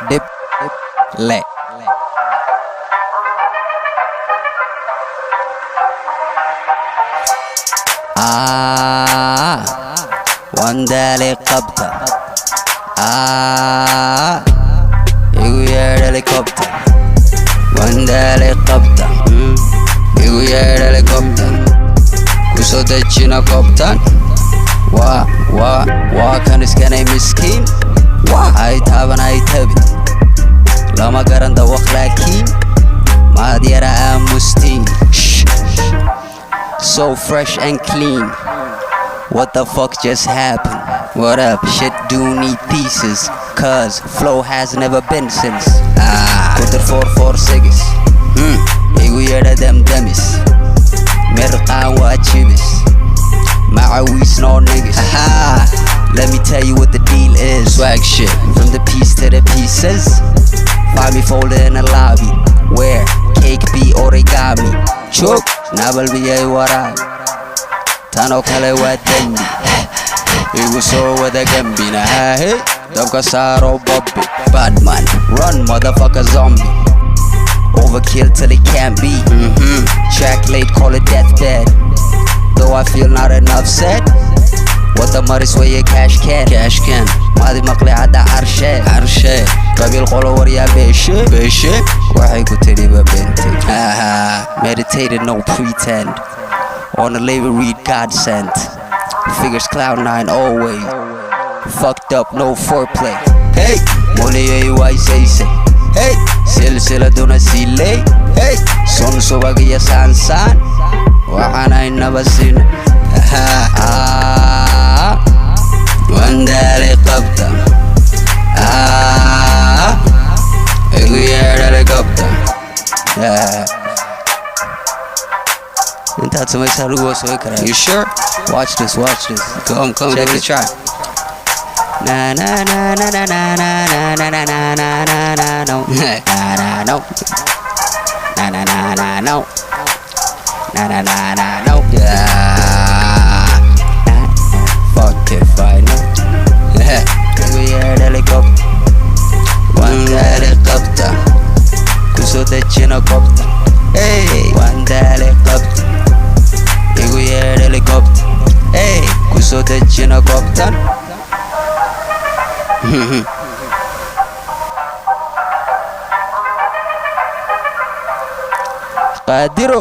dip le wandale qabta igu yeedh helicopter wandale qabta igu yeedh helicopter kusoo dejina koobtan waa kan iskanay miskiin ay taaban ay tabin lama garan dawaq laakiin maad yara aamustiin so fresh and clean. What the fuck just happened? What up? Shit do need pieces, cause flow has never been since. Kutter 446 igu yeedha demdemis merqaan waa jibis macawis no niggas. Let me tell you what the deal is. Swag shit from the piece to the pieces. Find me folded in the lobby where cake be origami. Choke nabal biyay waraag tanoo kale waa dembi igu soo wada gambina hey dabka saaro bobby Batman run motherfucker zombie overkill till it can't be track late call it deathbed though I feel not enough said what the maris way cash can maadi maqli hadda carshe qabiil qolo waryaa beeshe waxay ku tiriba bentay meditated no pretend on a label read God sent figures cloud 9 always fucked up no foreplay hey money why say hey silsila duna silay hey son subagiya sansan waxana inaba sin wandale qabta igu yeedh helicopter intaad samaysaa lagu wasooyi karaa. You sure? Watch this come check the track na na na na na na na na na na na na na no na no na na na na no na na na na no fuck if I know igu yeedh helicopter wandale qabta kusoo dejina koobta hey wandale qabta igu yeedh helicopter hey kusoo dejina koobtan qaadiro